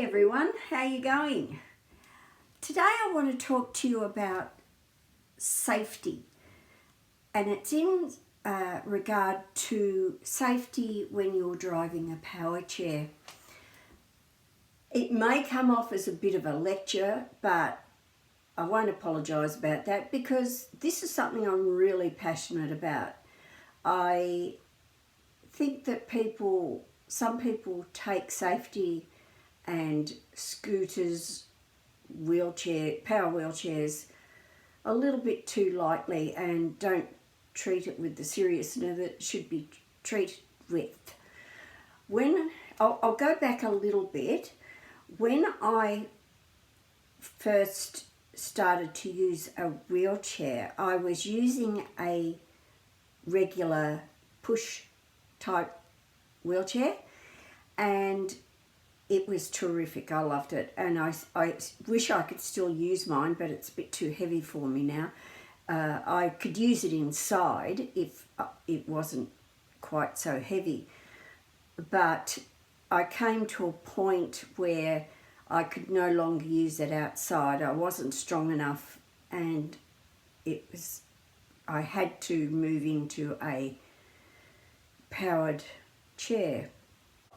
Hey everyone, how you going? Today I want to talk to you about safety, and it's in regard to safety when you're driving a power chair. It may come off as a bit of a lecture, but I won't apologise about that because this is something I'm really passionate about. I think that some people take safety and scooters, power wheelchairs a little bit too lightly and don't treat it with the seriousness that it should be treated with. I'll go back a little bit. When I first started to use a wheelchair, I was using a regular push type wheelchair, and it was terrific. I loved it, and I wish I could still use mine, but it's a bit too heavy for me now. I could use it inside if it wasn't quite so heavy, but I came to a point where I could no longer use it outside. I wasn't strong enough, and I had to move into a powered chair.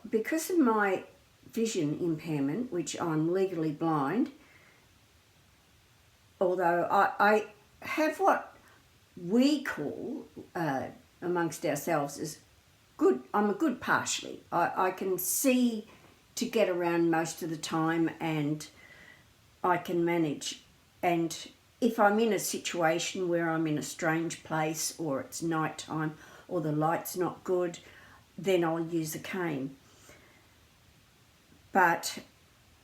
Because of my vision impairment, which I'm legally blind, although I have what we call amongst ourselves as good, I'm a good partially. I can see to get around most of the time, and I can manage. And if I'm in a situation where I'm in a strange place, or it's night time, or the light's not good, then I'll use a cane. But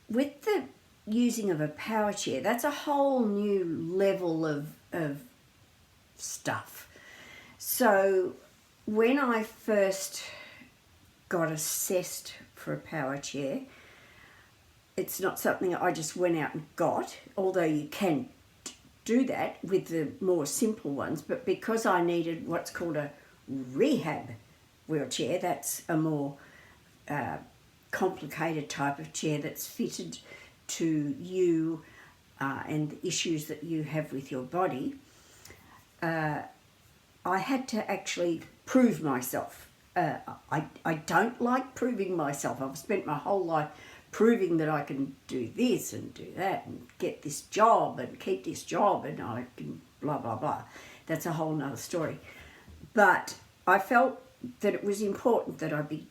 with the using of a power chair, that's a whole new level of stuff. So when I first got assessed for a power chair, it's not something I just went out and got, although you can do that with the more simple ones. But because I needed what's called a rehab wheelchair, that's a more complicated type of chair that's fitted to you and the issues that you have with your body, I had to actually prove myself. I don't like proving myself. I've spent my whole life proving that I can do this and do that and get this job and keep this job, and I can blah, blah, blah. That's a whole nother story. But I felt that it was important that I be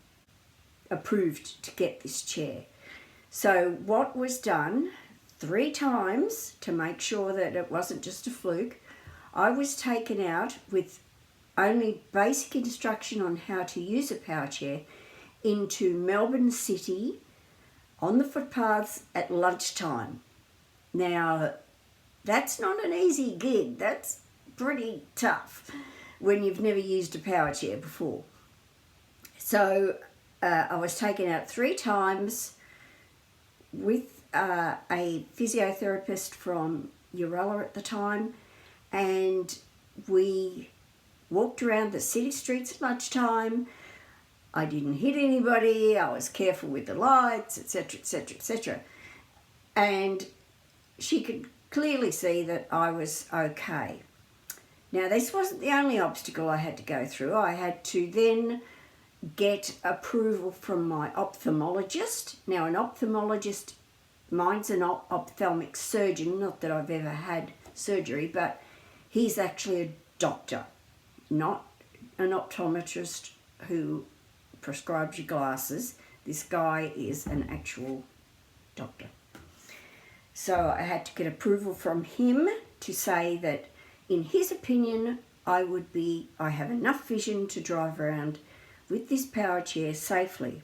approved to get this chair. So what was done 3 times to make sure that it wasn't just a fluke, I was taken out with only basic instruction on how to use a power chair into Melbourne City on the footpaths at lunchtime. Now, that's not an easy gig. That's pretty tough when you've never used a power chair before. So I was taken out 3 times with a physiotherapist from Urella at the time, and we walked around the city streets at lunchtime. I didn't hit anybody, I was careful with the lights, etc, etc, etc. And she could clearly see that I was okay. Now, this wasn't the only obstacle I had to go through. I had to then get approval from my ophthalmologist. Now, an ophthalmologist, mine's an ophthalmic surgeon, not that I've ever had surgery, but he's actually a doctor, not an optometrist who prescribes you glasses. This guy is an actual doctor. So I had to get approval from him to say that, in his opinion, I have enough vision to drive around with this power chair safely.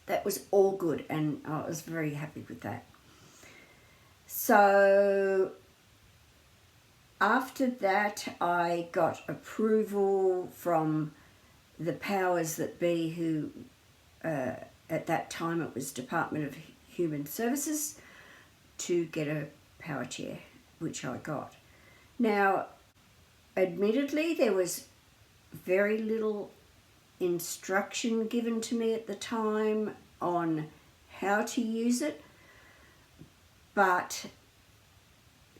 That was all good, and I was very happy with that. So after that, I got approval from the powers that be, who at that time it was Department of Human Services, to get a power chair, which I got. Now, admittedly, there was very little instruction given to me at the time on how to use it, but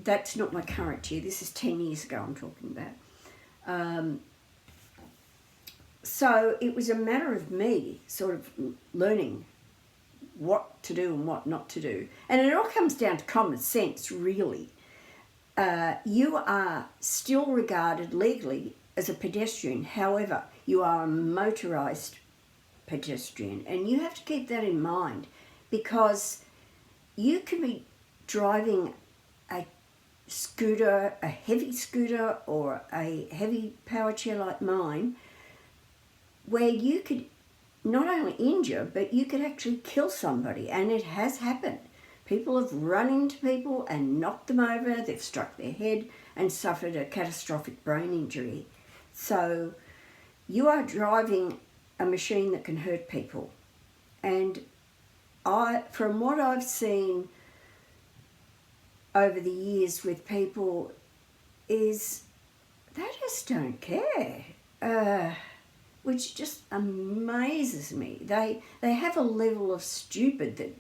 that's not my current chair. This is 10 years ago I'm talking about. So it was a matter of me sort of learning what to do and what not to do. And it all comes down to common sense, really. You are still regarded legally as a pedestrian. However, you are a motorised pedestrian. And you have to keep that in mind, because you can be driving a scooter, a heavy scooter, or a heavy power chair like mine, where you could not only injure, but you could actually kill somebody. And it has happened. People have run into people and knocked them over. They've struck their head and suffered a catastrophic brain injury. So you are driving a machine that can hurt people. And from what I've seen over the years with people, is they just don't care, which just amazes me. They have a level of stupid that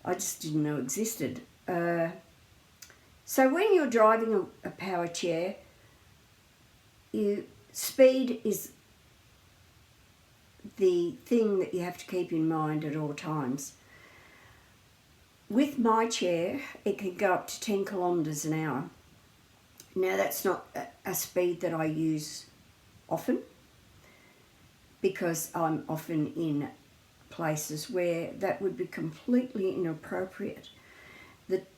I just didn't know existed. So when you're driving a power chair, speed is the thing that you have to keep in mind at all times. With my chair, it can go up to 10 kilometres an hour. Now that's not a speed that I use often, because I'm often in places where that would be completely inappropriate.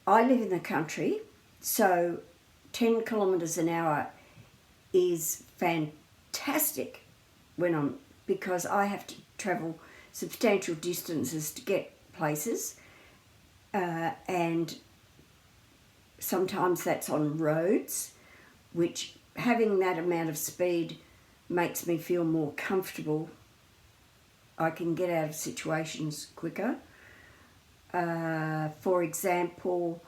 I live in the country, so 10 kilometres an hour is fantastic because I have to travel substantial distances to get places, and sometimes that's on roads, which having that amount of speed makes me feel more comfortable. I can get out of situations quicker. For example,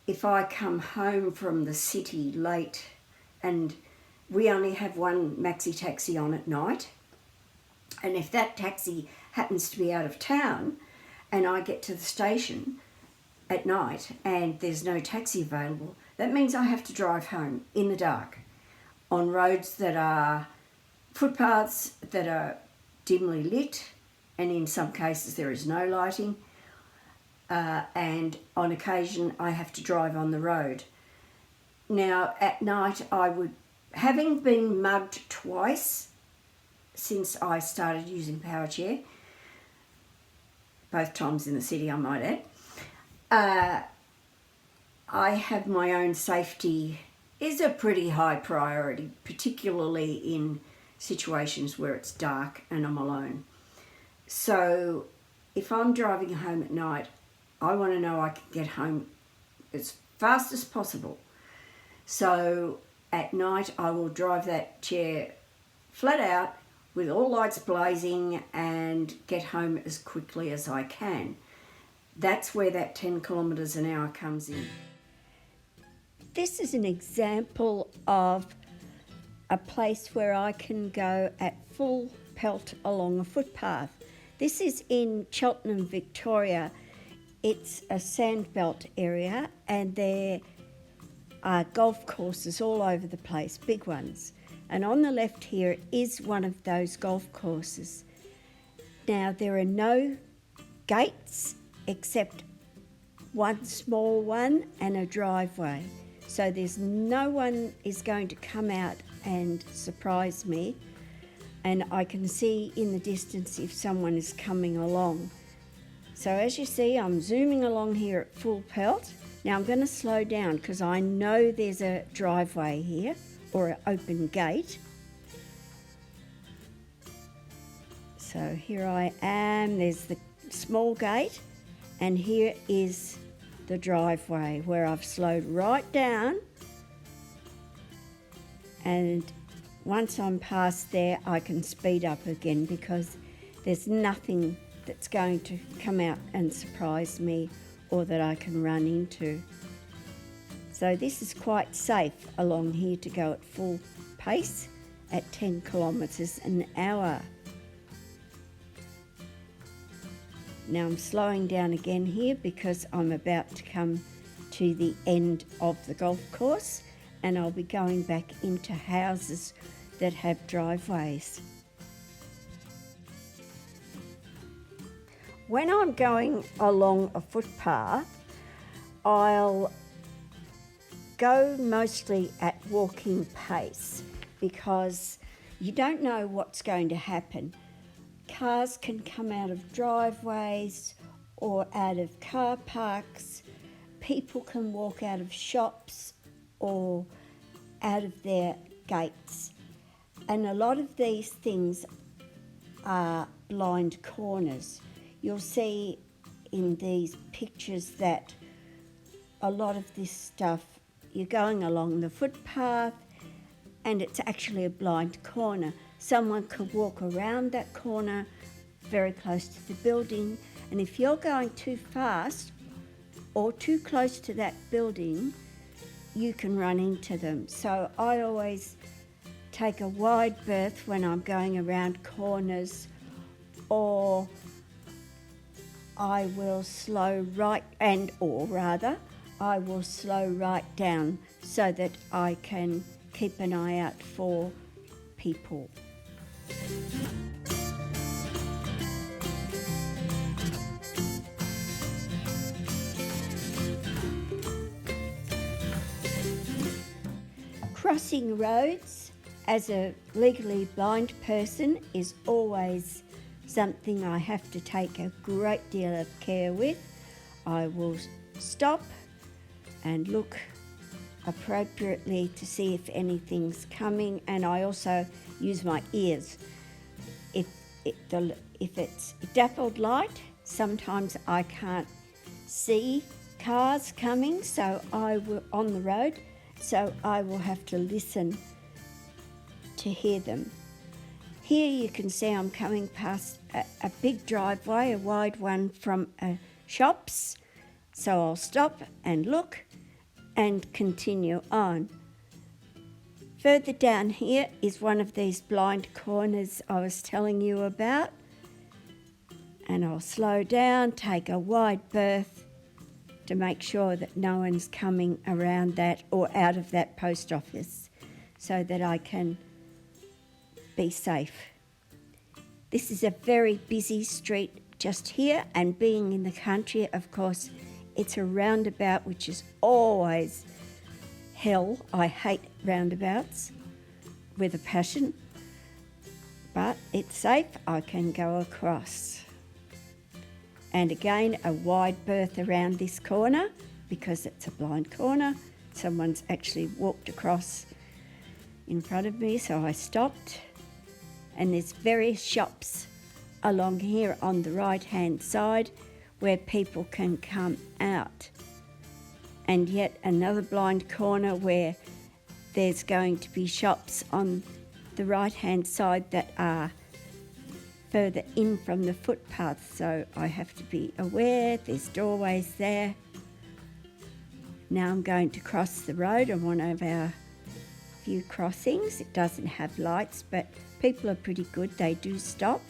if I come home from the city late and we only have one maxi taxi on at night, and if that taxi happens to be out of town and I get to the station at night and there's no taxi available, that means I have to drive home in the dark on roads that are footpaths that are dimly lit, and in some cases there is no lighting, and on occasion I have to drive on the road. Now at night, having been mugged twice since I started using Powerchair, both times in the city I might add, I have my own safety is a pretty high priority, particularly in situations where it's dark and I'm alone. So if I'm driving home at night, I want to know I can get home as fast as possible. So at night I will drive that chair flat out with all lights blazing and get home as quickly as I can. That's where that 10 kilometres an hour comes in. This is an example of a place where I can go at full pelt along a footpath. This is in Cheltenham, Victoria. It's a sandbelt area, and there are golf courses all over the place, big ones. And on the left here is one of those golf courses. Now, there are no gates except one small one and a driveway. So there's no one is going to come out and surprise me, and I can see in the distance if someone is coming along. So as you see, I'm zooming along here at full pelt. Now I'm going to slow down because I know there's a driveway here or an open gate. So here I am, there's the small gate, and here is the driveway where I've slowed right down, and once I'm past there I can speed up again because there's nothing that's going to come out and surprise me or that I can run into. So this is quite safe along here to go at full pace at 10 kilometres an hour. Now I'm slowing down again here because I'm about to come to the end of the golf course, and I'll be going back into houses that have driveways. When I'm going along a footpath, I'll go mostly at walking pace because you don't know what's going to happen. Cars can come out of driveways or out of car parks. People can walk out of shops or out of their gates. And a lot of these things are blind corners. You'll see in these pictures that a lot of this stuff, you're going along the footpath and it's actually a blind corner. Someone could walk around that corner very close to the building, and if you're going too fast or too close to that building, you can run into them. So I always take a wide berth when I'm going around corners, or I will slow right I will slow right down so that I can keep an eye out for people. Crossing roads as a legally blind person is always something I have to take a great deal of care with. I will stop and look appropriately to see if anything's coming, and I also use my ears. If it's dappled light, sometimes I can't see cars coming on the road, so I will have to listen to hear them. Here you can see I'm coming past a big driveway, a wide one from shops, so I'll stop and look and continue on. Further down here is one of these blind corners I was telling you about, and I'll slow down, take a wide berth to make sure that no one's coming around that or out of that post office so that I can be safe. This is a very busy street just here, and being in the country, of course, it's a roundabout, which is always hell. I hate roundabouts with a passion, but it's safe. I can go across. And again, a wide berth around this corner because it's a blind corner. Someone's actually walked across in front of me, so I stopped. And there's various shops along here on the right-hand side where people can come out. And yet another blind corner where there's going to be shops on the right-hand side that are further in from the footpath, so I have to be aware. There's doorways there. Now I'm going to cross the road on one of our few crossings. It doesn't have lights, but people are pretty good. They do stop.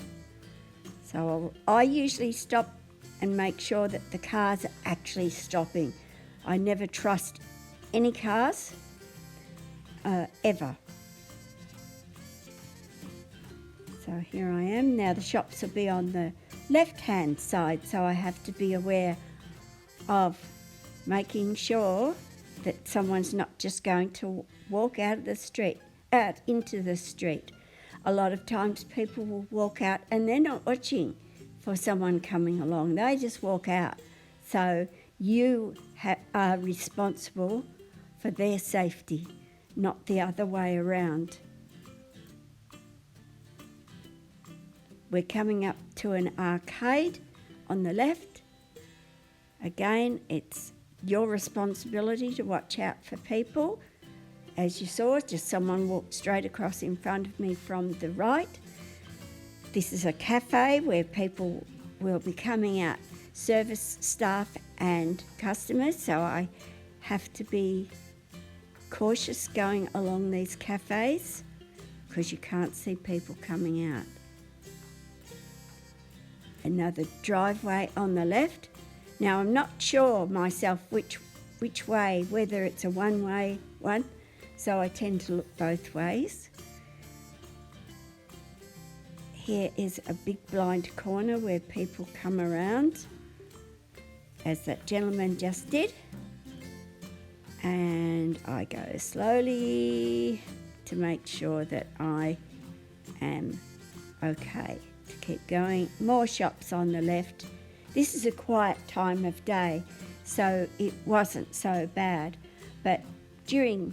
So I usually stop and make sure that the cars are actually stopping. I never trust any cars, ever. So here I am. Now the shops will be on the left-hand side, so I have to be aware of making sure that someone's not just going to walk out into the street. A lot of times people will walk out and they're not watching for someone coming along. They just walk out. So you are responsible for their safety, not the other way around. We're coming up to an arcade on the left. Again, it's your responsibility to watch out for people. As you saw, just someone walked straight across in front of me from the right. This is a cafe where people will be coming out, service staff and customers, so I have to be cautious going along these cafes because you can't see people coming out. another driveway on the left. Now I'm not sure myself which way, whether it's a one-way one, so I tend to look both ways. Here is a big blind corner where people come around, as that gentleman just did. And I go slowly to make sure that I am okay. To keep going. More shops on the left. This is a quiet time of day, so it wasn't so bad. But during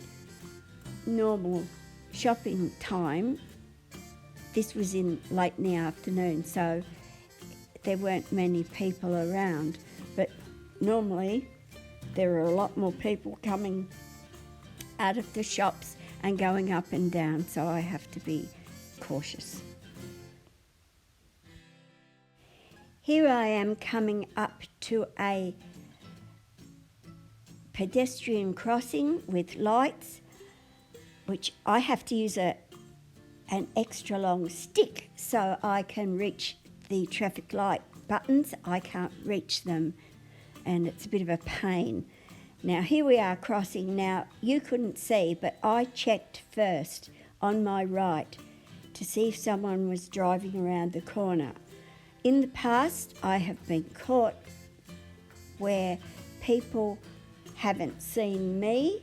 normal shopping time, this was in late in the afternoon, so there weren't many people around. But normally there are a lot more people coming out of the shops and going up and down, so I have to be cautious. Here I am coming up to a pedestrian crossing with lights, which I have to use an extra long stick so I can reach the traffic light buttons. I can't reach them, and it's a bit of a pain. Now here we are crossing. Now you couldn't see, but I checked first on my right to see if someone was driving around the corner. In the past, I have been caught where people haven't seen me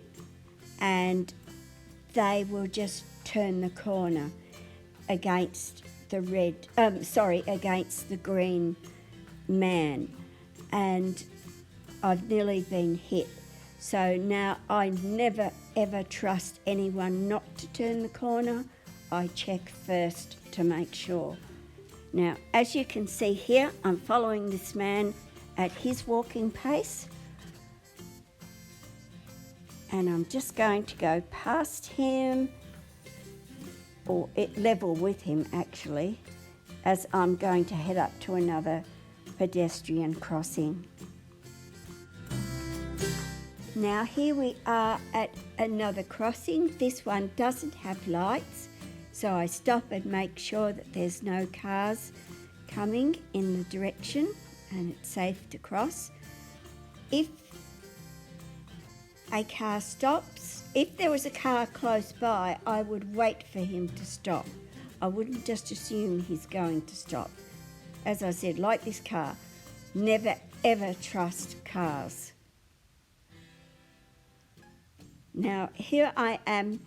and they will just turn the corner against the against the green man, and I've nearly been hit. So now I never ever trust anyone not to turn the corner. I check first to make sure. Now, as you can see here, I'm following this man at his walking pace, and I'm just going to go past him, or level with him actually, as I'm going to head up to another pedestrian crossing. Now here we are at another crossing. This one doesn't have lights, so I stop and make sure that there's no cars coming in the direction and it's safe to cross. If a car stops, if there was a car close by, I would wait for him to stop. I wouldn't just assume he's going to stop. As I said, like this car, never ever trust cars. Now here I am,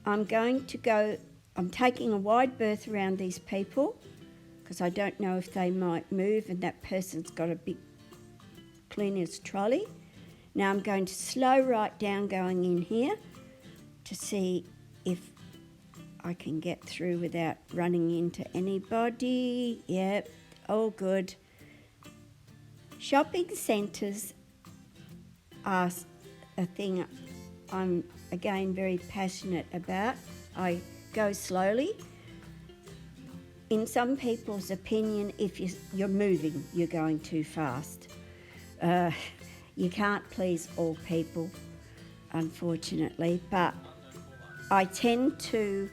I'm taking a wide berth around these people because I don't know if they might move, and that person's got a big cleaner's trolley. Now I'm going to slow right down going in here to see if I can get through without running into anybody. Yep, all good. Shopping centres are a thing I'm again very passionate about. I go slowly. In some people's opinion, if you're moving, you're going too fast. You can't please all people, unfortunately, but I tend to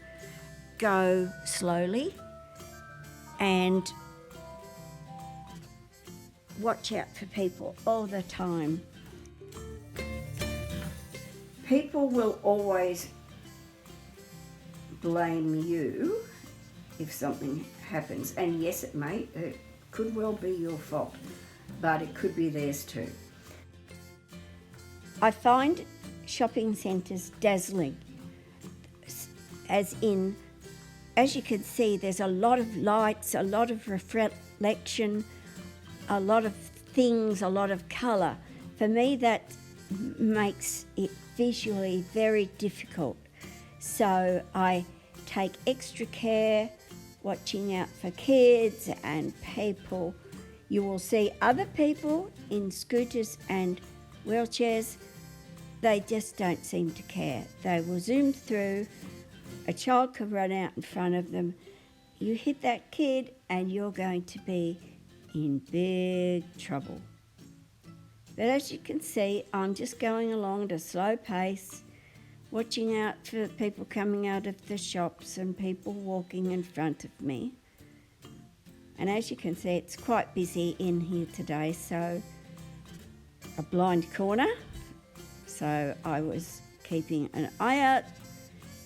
go slowly and watch out for people all the time. People will always blame you if something happens, and yes, it could well be your fault, but it could be theirs too. I find shopping centres dazzling, as you can see, there's a lot of lights, a lot of reflection, a lot of things, a lot of colour. For me, that makes it visually very difficult. So I take extra care, watching out for kids and people. You will see other people in scooters and wheelchairs. They just don't seem to care. They will zoom through. A child could run out in front of them. You hit that kid and you're going to be in big trouble. But as you can see, I'm just going along at a slow pace, watching out for people coming out of the shops and people walking in front of me. And as you can see, it's quite busy in here today, so a blind corner. So I was keeping an eye out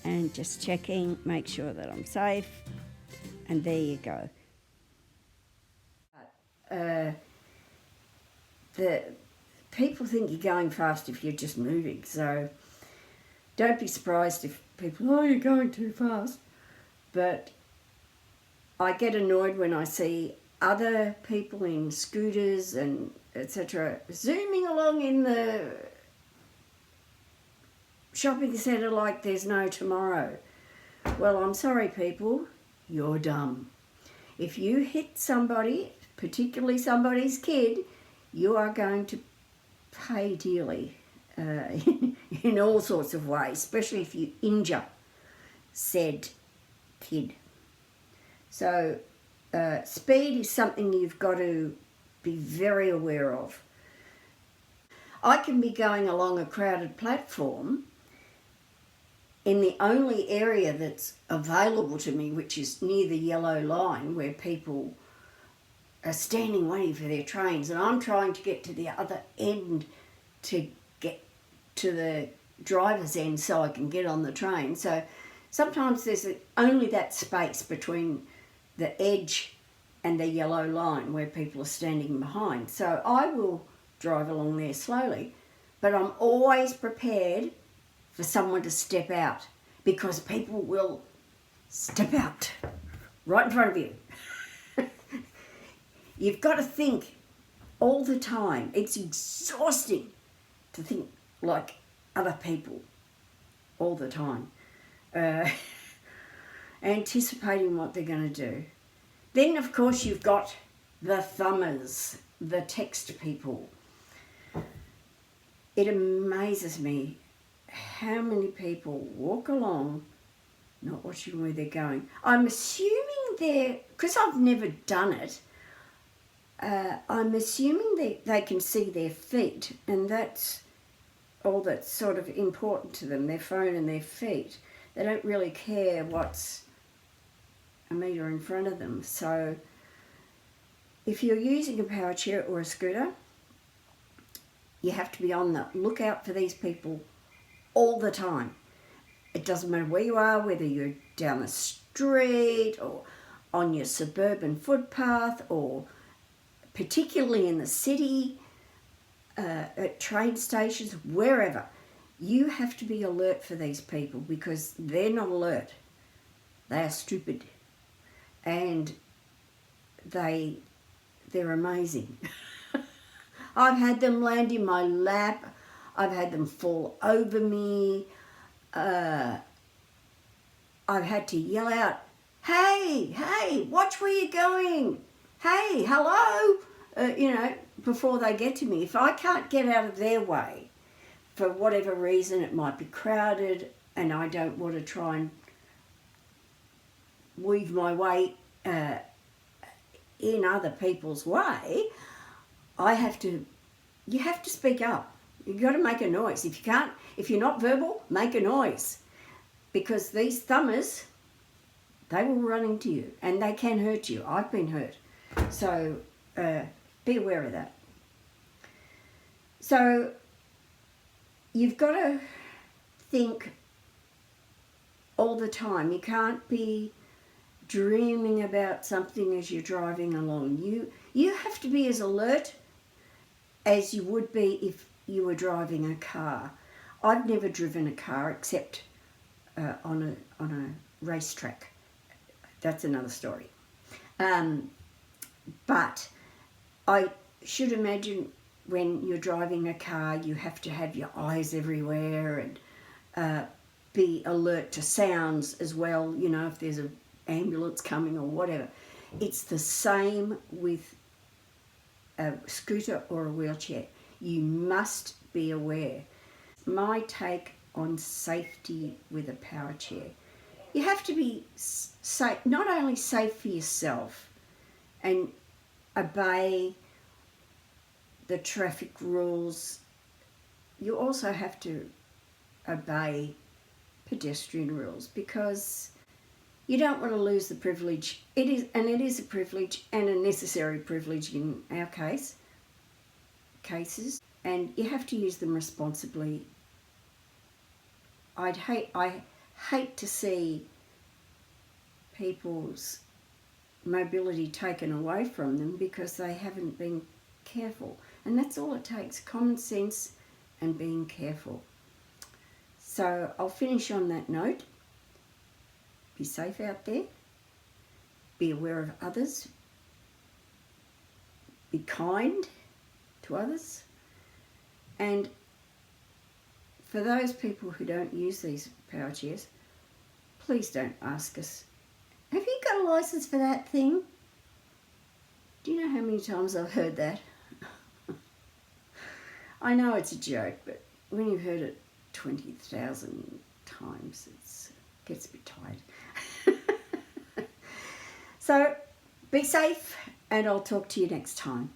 and just checking, make sure that I'm safe. And there you go. The people think you're going fast if you're just moving, so don't be surprised if people, oh, you're going too fast. But I get annoyed when I see other people in scooters and etc. zooming along in the shopping centre like there's no tomorrow. Well, I'm sorry people, you're dumb. If you hit somebody, particularly somebody's kid, you are going to pay dearly in all sorts of ways, especially if you injure said kid. So speed is something you've got to be very aware of. I can be going along a crowded platform in the only area that's available to me, which is near the yellow line where people are standing waiting for their trains, and I'm trying to get to the other end to get to the driver's end so I can get on the train. So sometimes there's only that space between the edge and the yellow line where people are standing behind. So I will drive along there slowly, but I'm always prepared for someone to step out, because people will step out right in front of you. You've got to think all the time. It's exhausting to think like other people all the time, anticipating what they're going to do. Then, of course, you've got the thumbers, the text people. It amazes me how many people walk along not watching where they're going. I'm assuming because I've never done it, I'm assuming they can see their feet, and that's all that's sort of important to them, their phone and their feet. They don't really care what's a metre in front of them. So if you're using a power chair or a scooter, you have to be on the lookout for these people all the time. It doesn't matter where you are, whether you're down the street or on your suburban footpath, or particularly in the city, at train stations, wherever. You have to be alert for these people, because they're not alert. They are stupid. And they're amazing. I've had them land in my lap. I've had them fall over me. I've had to yell out, hey, watch where you're going. Hey, hello, before they get to me. If I can't get out of their way, for whatever reason, it might be crowded and I don't want to try and weave my way in other people's way, you have to speak up. You've got to make a noise. If you're not verbal, make a noise. Because these thumbers, they will run into you and they can hurt you. I've been hurt. So be aware of that. So you've got to think all the time. You can't be dreaming about something as you're driving along. You have to be as alert as you would be if you were driving a car. I've never driven a car except on a racetrack. That's another story. But I should imagine when you're driving a car, you have to have your eyes everywhere and be alert to sounds as well, if there's an ambulance coming or whatever. It's the same with a scooter or a wheelchair. You must be aware. My take on safety with a power chair. You have to be safe, not only safe for yourself and obey the traffic rules, you also have to obey pedestrian rules, because You don't want to lose the privilege. It is a privilege and a necessary privilege in our cases, and you have to use them responsibly. I hate to see people's mobility taken away from them because they haven't been careful. And that's all it takes, common sense and being careful. So I'll finish on that note. Be safe out there. Be aware of others. Be kind to others. And for those people who don't use these power chairs, please don't ask us, have you got a license for that thing? Do you know how many times I've heard that? I know it's a joke, but when you've heard it 20,000 times, it gets a bit tired. So be safe, and I'll talk to you next time.